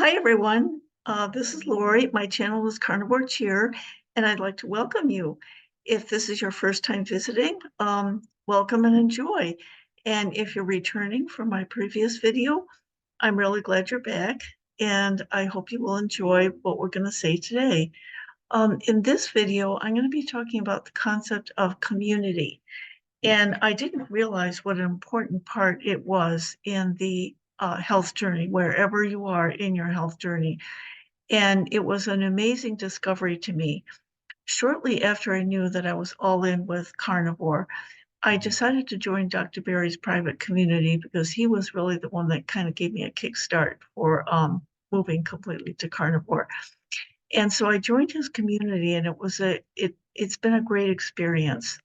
Hi, everyone. This is Lori. My channel is Carnivore Cheer, and I'd like to welcome you. If this is your first time visiting, welcome and enjoy. And if you're returning from my previous video, I'm really glad you're back, and I hope you will enjoy what we're going to say today. In this video, I'm going to be talking about the concept of community. And I didn't realize what an important part it was in the health journey, wherever you are in your health journey. And it was an amazing discovery to me. Shortly after I knew that I was all in with carnivore, I decided to join Dr. Barry's private community because he was really the one that kind of gave me a kickstart for moving completely to carnivore. And so I joined his community, and it's been a great experience.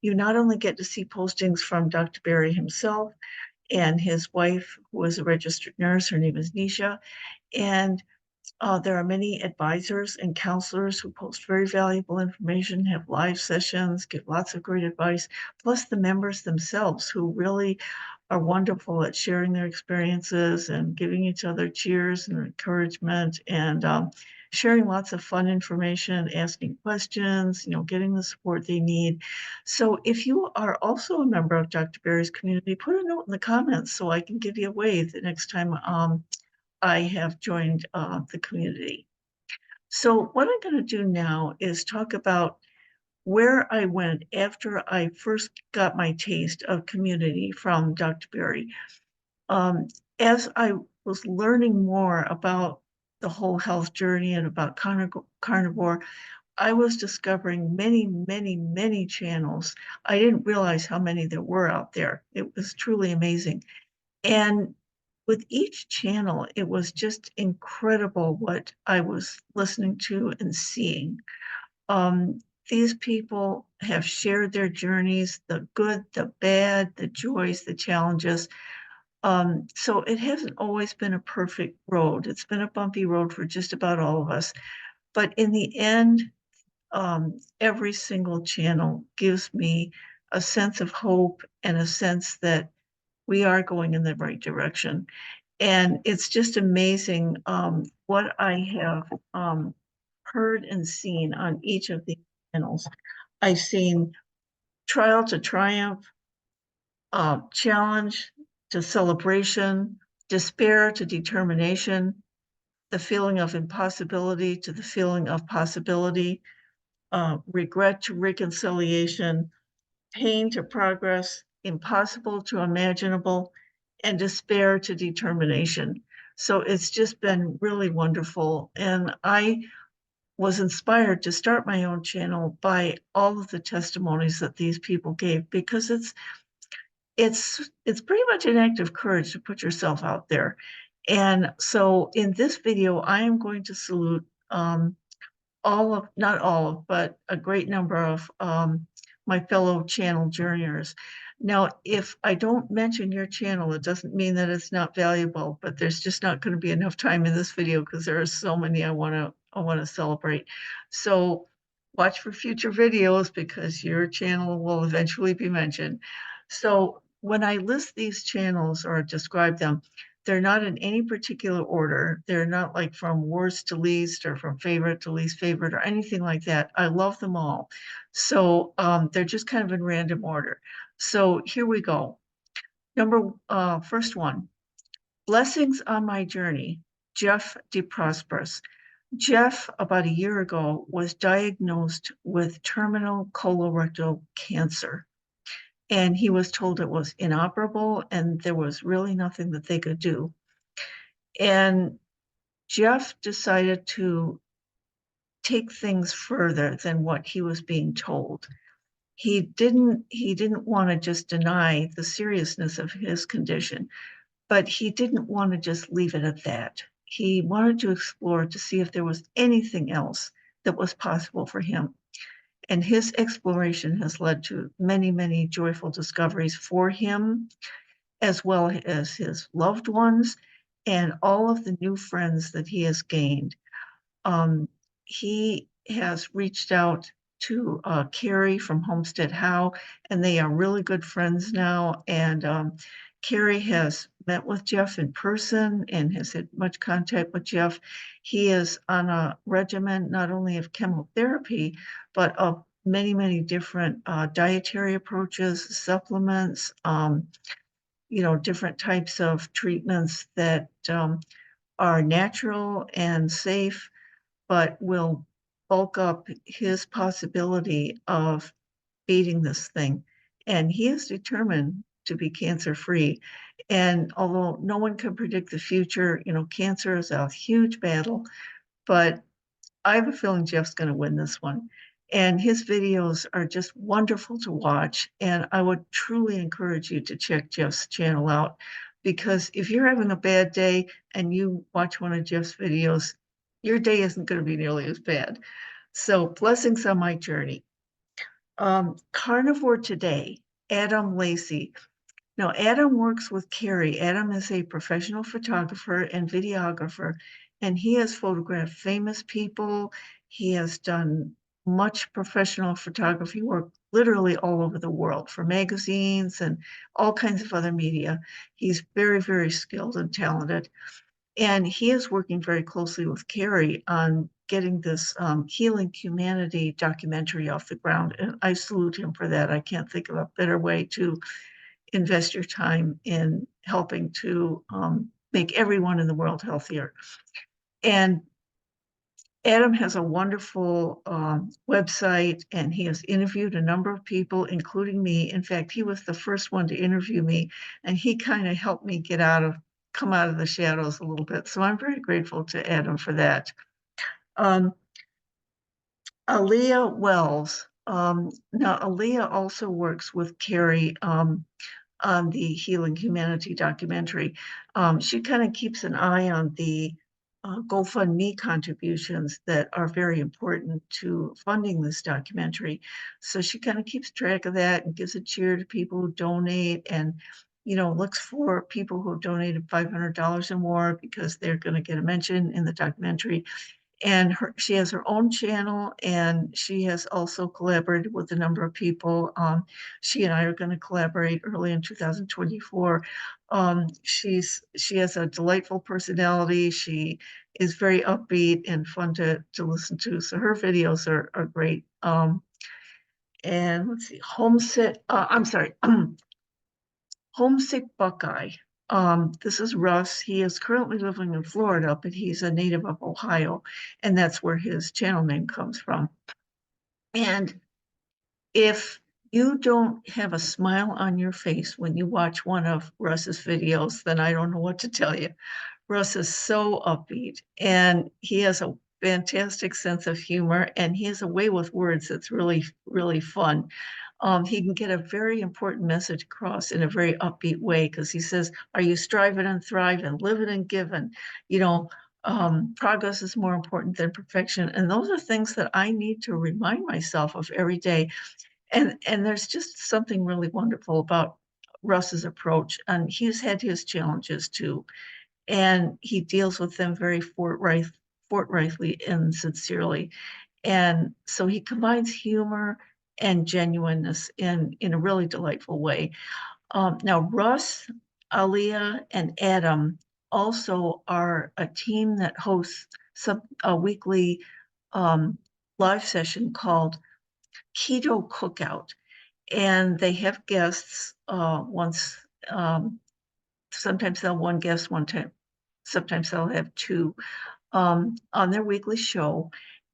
You not only get to see postings from Dr. Barry himself and his wife, who is a registered nurse. Her name is Nisha. And there are many advisors and counselors who post very valuable information, have live sessions, give lots of great advice, plus the members themselves who really are wonderful at sharing their experiences and giving each other cheers and encouragement and sharing lots of fun information, asking questions, getting the support they need. So if you are also a member of Dr. Barry's community, put a note in the comments so I can give you a wave the next time I have joined the community. So what I'm going to do now is talk about where I went after I first got my taste of community from Dr. Barry. Um, as I was learning more about the whole health journey and about carnivore, I was discovering many, many, many channels. I didn't realize how many there were out there. It was truly amazing. And with each channel, it was just incredible what I was listening to and seeing. Um, these people have shared their journeys, the good, the bad, the joys, the challenges. So it hasn't always been a perfect road. It's been a bumpy road for just about all of us. But in the end, every single channel gives me a sense of hope and a sense that we are going in the right direction. And it's just amazing what I have heard and seen on each of these channels. I've seen trial to triumph, challenge to celebration, despair to determination, the feeling of impossibility to the feeling of possibility, regret to reconciliation, pain to progress, impossible to imaginable, and despair to determination. So it's just been really wonderful. And I was inspired to start my own channel by all of the testimonies that these people gave because it's pretty much an act of courage to put yourself out there. And so in this video, I am going to salute not all of, but a great number of my fellow channel journeyers. Now, if I don't mention your channel, it doesn't mean that it's not valuable, but there's just not going to be enough time in this video because there are so many I want to celebrate. So watch for future videos because your channel will eventually be mentioned. So when I list these channels or describe them, they're not in any particular order. They're not like from worst to least or from favorite to least favorite or anything like that. I love them all. So they're just kind of in random order. So here we go. First one, blessings on my journey, Jeff DeProsperous. Jeff, about a year ago, was diagnosed with terminal colorectal cancer. And he was told it was inoperable and there was really nothing that they could do. And Jeff decided to take things further than what he was being told. He didn't want to just deny the seriousness of his condition, but he didn't want to just leave it at that. He wanted to explore to see if there was anything else that was possible for him. And his exploration has led to many, many joyful discoveries for him, as well as his loved ones and all of the new friends that he has gained. He has reached out to Carrie from Homestead How, and they are really good friends now. And Carrie has met with Jeff in person and has had much contact with Jeff. He is on a regimen not only of chemotherapy, but of many, many different dietary approaches, supplements, different types of treatments that are natural and safe, but will bulk up his possibility of beating this thing. And he is determined to be cancer free. And although no one can predict the future, cancer is a huge battle, but I have a feeling Jeff's going to win this one. And his videos are just wonderful to watch. And I would truly encourage you to check Jeff's channel out, because if you're having a bad day and you watch one of Jeff's videos, your day isn't going to be nearly as bad. So blessings on my journey. Carnivore Today, Adam Lacey. Now, Adam works with Carrie. Adam is a professional photographer and videographer, and he has photographed famous people. He has done much professional photography work literally all over the world for magazines and all kinds of other media. He's very, very skilled and talented. And he is working very closely with Carrie on getting this Healing Humanity documentary off the ground. And I salute him for that. I can't think of a better way to invest your time in helping to make everyone in the world healthier. And Adam has a wonderful website, and he has interviewed a number of people, including me. In fact, he was the first one to interview me, and he kind of helped me come out of the shadows a little bit. So I'm very grateful to Adam for that. Aaliyah Wells. Now, Aaliyah also works with Carrie on the Healing Humanity documentary. She kind of keeps an eye on the GoFundMe contributions that are very important to funding this documentary. So she kind of keeps track of that and gives a cheer to people who donate, and looks for people who have donated $500 or more because they're going to get a mention in the documentary. And she has her own channel, and she has also collaborated with a number of people. She and I are going to collaborate early in 2024. She has a delightful personality. She is very upbeat and fun to listen to. So her videos are great. And let's see, Homesick Buckeye. This is Russ. He is currently living in Florida, but he's a native of Ohio, and that's where his channel name comes from. And if you don't have a smile on your face when you watch one of Russ's videos, then I don't know what to tell you. Russ is so upbeat, and he has a fantastic sense of humor, and he has a way with words that's really, really fun. He can get a very important message across in a very upbeat way, because he says, are you striving and thriving, living and giving? Progress is more important than perfection. And those are things that I need to remind myself of every day. And there's just something really wonderful about Russ's approach. And he's had his challenges too, and he deals with them very forthrightly and sincerely. And so he combines humor and genuineness in a really delightful way. Now, Russ, Aaliyah, and Adam also are a team that hosts a weekly um, live session called Keto Cookout. And they have guests once, sometimes they'll have one guest one time, sometimes they'll have two on their weekly show.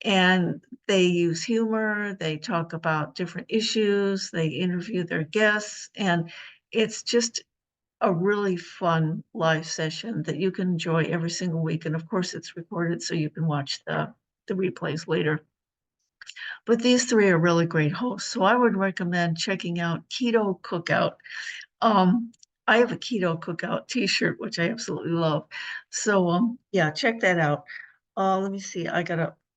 And they use humor, they talk about different issues, they interview their guests, and it's just a really fun live session that you can enjoy every single week. And of course, it's recorded so you can watch the replays later. But these three are really great hosts. So I would recommend checking out Keto Cookout. Um, I have a Keto Cookout t-shirt, which I absolutely love. So yeah, check that out. Let me see.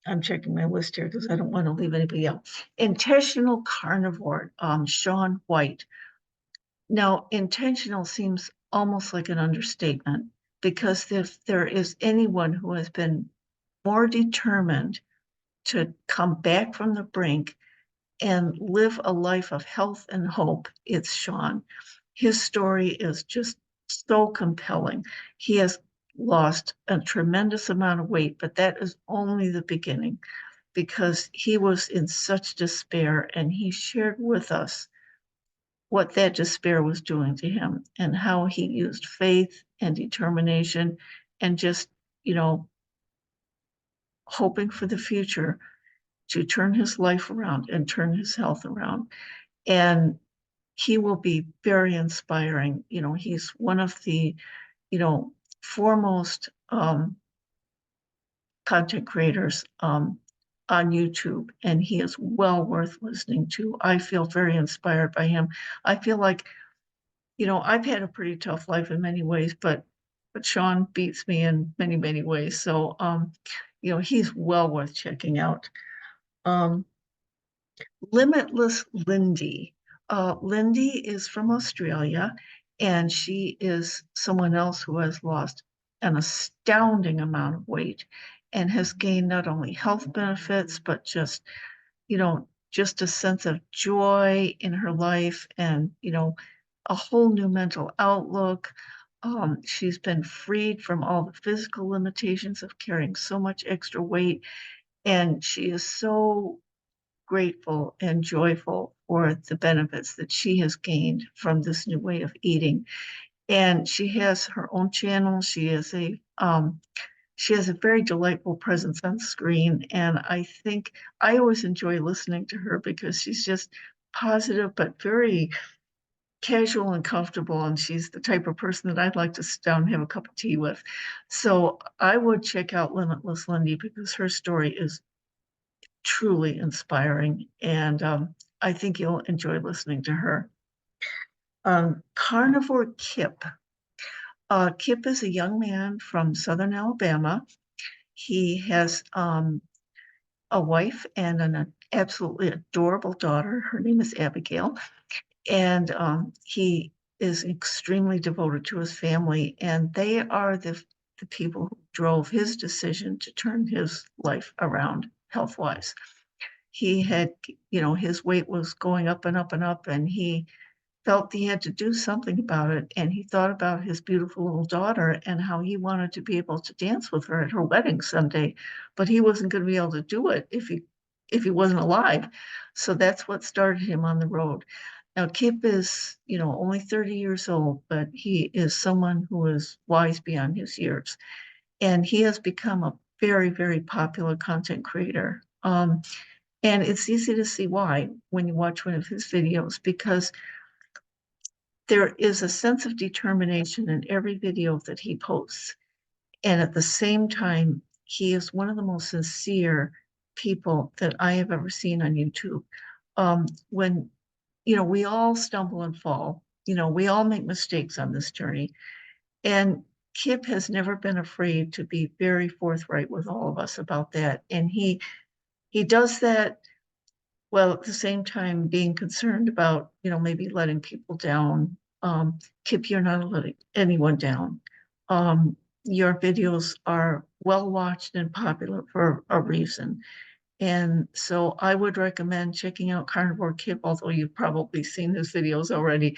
I'm checking my list here because I don't want to leave anybody out. Intentional Carnivore, Shaun White. Now, intentional seems almost like an understatement, because if there is anyone who has been more determined to come back from the brink and live a life of health and hope, it's Shaun. His story is just so compelling. He has lost a tremendous amount of weight, but that is only the beginning because he was in such despair and he shared with us what that despair was doing to him and how he used faith and determination and just, you know, hoping for the future to turn his life around and turn his health around. And he will be very inspiring. You know, he's one of the, you know, foremost content creators on YouTube, and he is well worth listening to. I feel very inspired by him. I feel like, you know, I've had a pretty tough life in many ways, but Sean beats me in many, many ways. So you know, he's well worth checking out. Um, Limitless Lindy. Lindy is from Australia, and she is someone else who has lost an astounding amount of weight and has gained not only health benefits, but just, you know, just a sense of joy in her life and, you know, a whole new mental outlook. She's been freed from all the physical limitations of carrying so much extra weight, and she is so grateful and joyful for the benefits that she has gained from this new way of eating. And she has her own channel. She has a very delightful presence on screen. And I think I always enjoy listening to her because she's just positive, but very casual and comfortable. And she's the type of person that I'd like to sit down and have a cup of tea with. So I would check out Limitless Lindy because her story is truly inspiring, and I think you'll enjoy listening to her. Carnivore Kip. Kip is a young man from Southern Alabama. He has a wife and an absolutely adorable daughter. Her name is Abigail, and he is extremely devoted to his family, and they are the people who drove his decision to turn his life around health-wise. He had, you know, his weight was going up and up and up, and he felt he had to do something about it. And he thought about his beautiful little daughter and how he wanted to be able to dance with her at her wedding someday, but he wasn't going to be able to do it if he wasn't alive. So that's what started him on the road. Now, Kip is, you know, only 30 years old, but he is someone who is wise beyond his years. And he has become a very, very popular content creator. And it's easy to see why when you watch one of his videos, because there is a sense of determination in every video that he posts. And at the same time, he is one of the most sincere people that I have ever seen on YouTube. When, you know, we all stumble and fall, you know, we all make mistakes on this journey. And Kip has never been afraid to be very forthright with all of us about that. And he does that while at the same time being concerned about, you know, maybe letting people down. Kip, you're not letting anyone down. Your videos are well watched and popular for a reason. And so I would recommend checking out Carnivore Kip, although you've probably seen his videos already.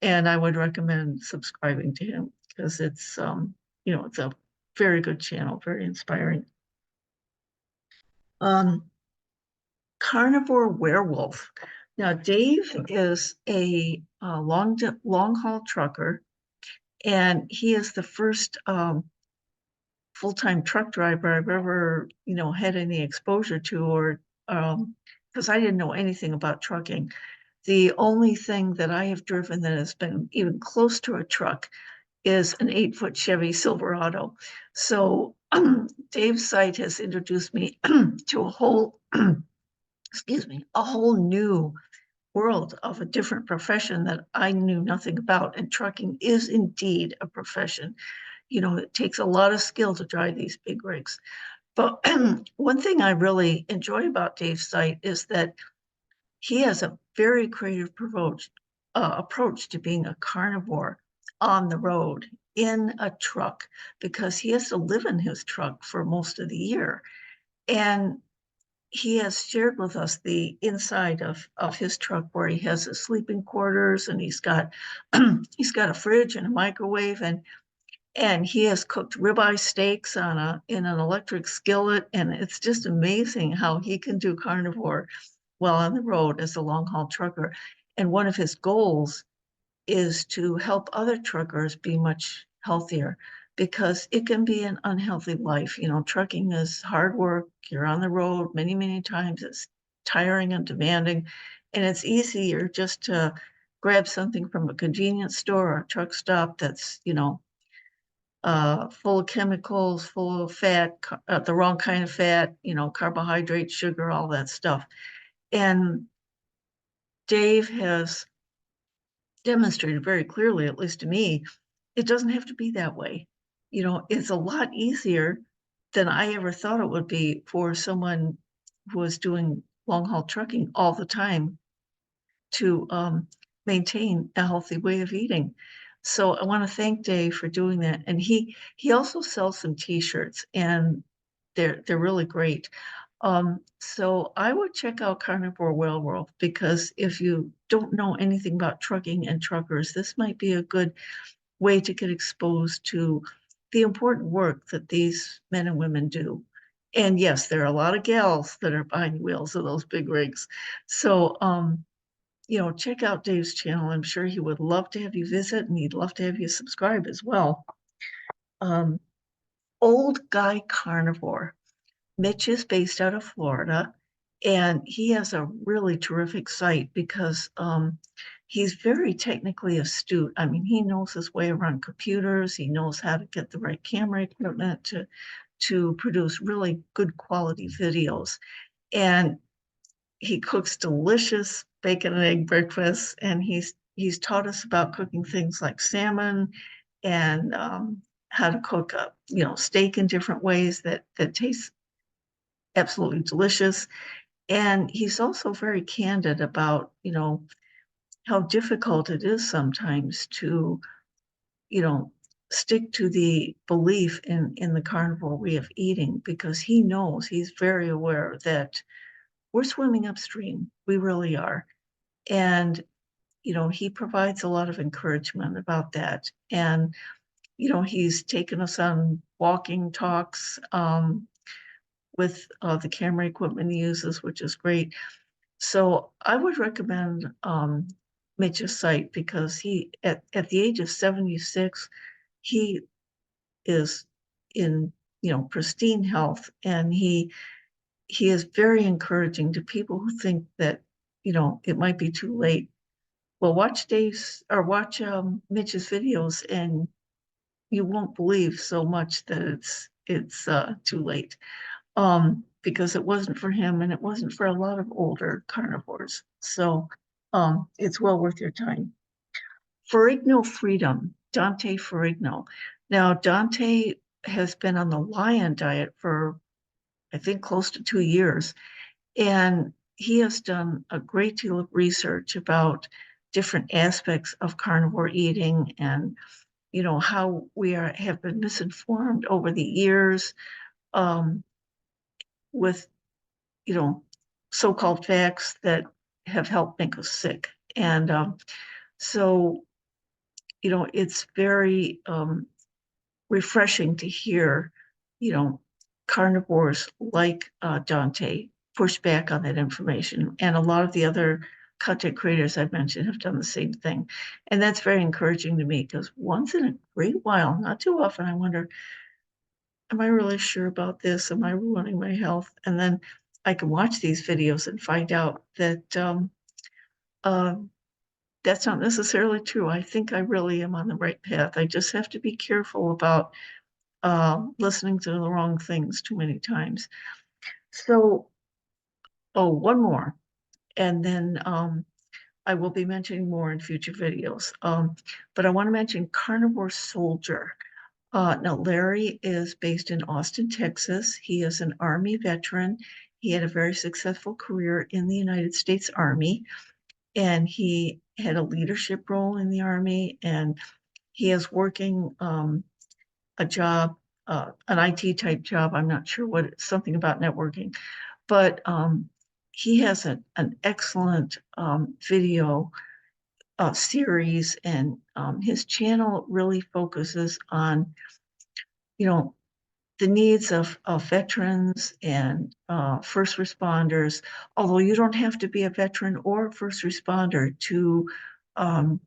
And I would recommend subscribing to him because it's, you know, it's a very good channel, very inspiring. Um, Carnivore Werewolf. Now, Dave is a long haul trucker, and he is the first full-time truck driver I've ever, you know, had any exposure to, or because I didn't know anything about trucking. The only thing that I have driven that has been even close to a truck is an 8-foot Chevy Silverado. So Dave's site has introduced me to a whole excuse me, a whole new world of a different profession that I knew nothing about. And trucking is indeed a profession. You know, it takes a lot of skill to drive these big rigs. But one thing I really enjoy about Dave's site is that he has a very creative approach to being a carnivore on the road in a truck because he has to live in his truck for most of the year. And he has shared with us the inside of his truck where he has his sleeping quarters and he's got he's got a fridge and a microwave and he has cooked ribeye steaks on a in an electric skillet, and it's just amazing how he can do carnivore while on the road as a long haul trucker. And one of his goals is to help other truckers be much healthier because it can be an unhealthy life. You know, trucking is hard work. You're on the road many, many times. It's tiring and demanding. And it's easier just to grab something from a convenience store or a truck stop that's, full of chemicals, full of fat, the wrong kind of fat, carbohydrate, sugar, all that stuff. And Dave has demonstrated very clearly, at least to me, it doesn't have to be that way. It's a lot easier than I ever thought it would be for someone who was doing long haul trucking all the time to maintain a healthy way of eating. So I want to thank Dave for doing that. And he also sells some t-shirts and they're really great. So I would check out Carnivore Whale World because if you don't know anything about trucking and truckers, this might be a good way to get exposed to the important work that these men and women do. And yes, there are a lot of gals that are behind the wheels of those big rigs. So, check out Dave's channel. I'm sure he would love to have you visit and he'd love to have you subscribe as well. Um, Old Guy Carnivore. Mitch is based out of Florida, and he has a really terrific site because he's very technically astute. I mean, he knows his way around computers. He knows how to get the right camera equipment to produce really good quality videos. And he cooks delicious bacon and egg breakfasts, and he's taught us about cooking things like salmon and how to cook a steak in different ways that taste absolutely delicious. And he's also very candid about, how difficult it is sometimes to, you know, stick to the belief in the carnivore way of eating because he knows, he's very aware that we're swimming upstream. We really are. And, he provides a lot of encouragement about that. And, he's taken us on walking talks with the camera equipment he uses, which is great. So I would recommend Mitch's site because at the age of 76, he is in, pristine health, and he is very encouraging to people who think that, it might be too late. Well, watch Mitch's videos and you won't believe so much that it's too late. Because it wasn't for him and it wasn't for a lot of older carnivores. So it's well worth your time. Ferrigno Freedom, Dante Ferrigno. Now, Dante has been on the lion diet for, I think, close to 2 years. And he has done a great deal of research about different aspects of carnivore eating and, how we have been misinformed over the years um, with you know, so-called facts that have helped make us sick. And so, it's very refreshing to hear, you know, carnivores like Dante push back on that information. And a lot of the other content creators I've mentioned have done the same thing. And that's very encouraging to me because once in a great while, not too often, I wonder, am I really sure about this? Am I ruining my health? And then I can watch these videos and find out that uh, that's not necessarily true. I think I really am on the right path. I just have to be careful about listening to the wrong things too many times. So, oh, one more, and then I will be mentioning more in future videos. But I want to mention Carnivore Soldier. Now, Larry is based in Austin, Texas. He is an Army veteran. He had a very successful career in the United States Army, and he had a leadership role in the Army, and he is working a job, an IT type job. I'm not sure what, something about networking. but he has an excellent video series, and his channel really focuses on, you know, the needs of veterans and first responders, although you don't have to be a veteran or a first responder to um,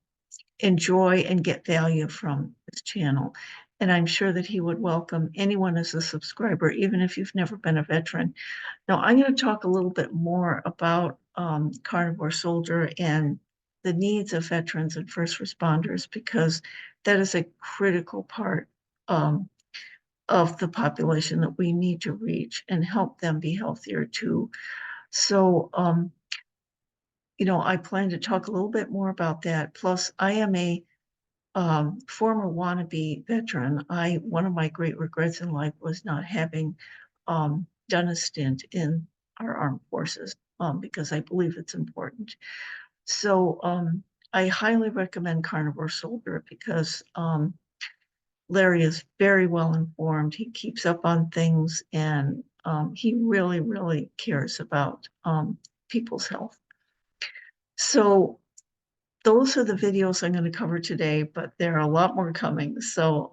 enjoy and get value from this channel. And I'm sure that he would welcome anyone as a subscriber, even if you've never been a veteran. Now, I'm going to talk a little bit more about Carnivore Soldier and the needs of veterans and first responders, because that is a critical part um, of the population that we need to reach and help them be healthier too. So, I plan to talk a little bit more about that. Plus, I am a former wannabe veteran. One of my great regrets in life was not having done a stint in our armed forces, because I believe it's important. So I highly recommend Carnivore Soldier because Larry is very well informed. He keeps up on things, and he really, really cares about people's health. So those are the videos I'm going to cover today, but there are a lot more coming. So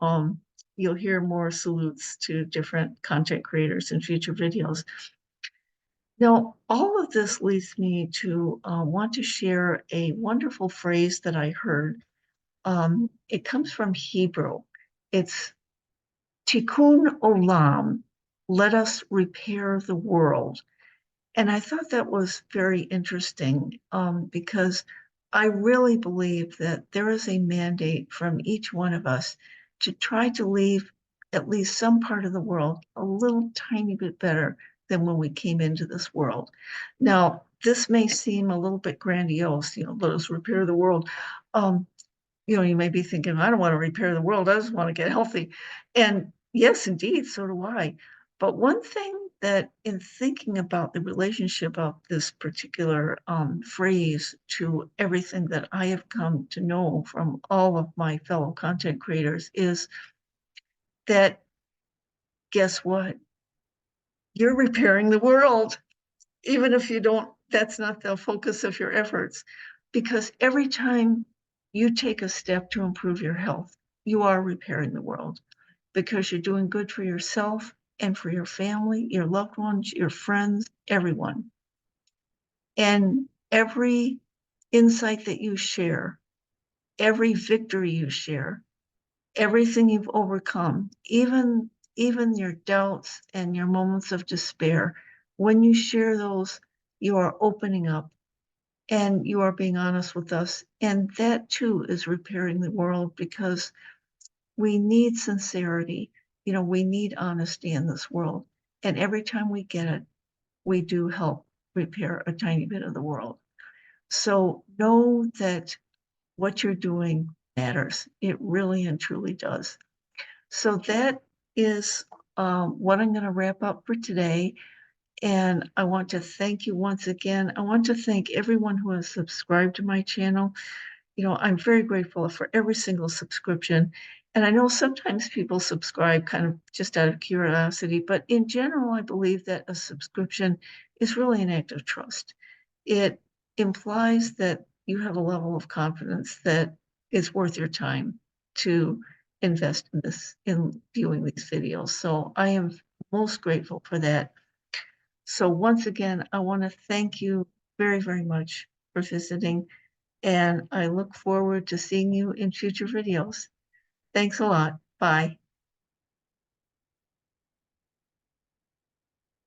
you'll hear more salutes to different content creators in future videos. Now, all of this leads me to want to share a wonderful phrase that I heard. It comes from Hebrew. It's Tikkun Olam, let us repair the world. And I thought that was very interesting, because I really believe that there is a mandate from each one of us to try to leave at least some part of the world a little tiny bit better than when we came into this world. Now, this may seem a little bit grandiose, let us repair the world. Um, you may be thinking, I don't want to repair the world. I just want to get healthy. And yes, indeed, so do I. But one thing that in thinking about the relationship of this particular phrase to everything that I have come to know from all of my fellow content creators is that, guess what? You're repairing the world, even if you don't, that's not the focus of your efforts. Because every time you take a step to improve your health, you are repairing the world, because you're doing good for yourself and for your family, your loved ones, your friends, everyone. And every insight that you share, every victory you share, everything you've overcome, even your doubts and your moments of despair, when you share those, you are opening up and you are being honest with us. And that too is repairing the world, because we need sincerity. We need honesty in this world. And every time we get it, we do help repair a tiny bit of the world. So know that what you're doing matters. It really and truly does. So that is what I'm going to wrap up for today. And I want to thank you once again. I want to thank everyone who has subscribed to my channel. I'm very grateful for every single subscription. And I know sometimes people subscribe kind of just out of curiosity, but in general, I believe that a subscription is really an act of trust. It implies that you have a level of confidence that it's worth your time to invest in this, in viewing these videos. So I am most grateful for that. So once again, I want to thank you very, very much for visiting, and I look forward to seeing you in future videos. Thanks a lot. Bye.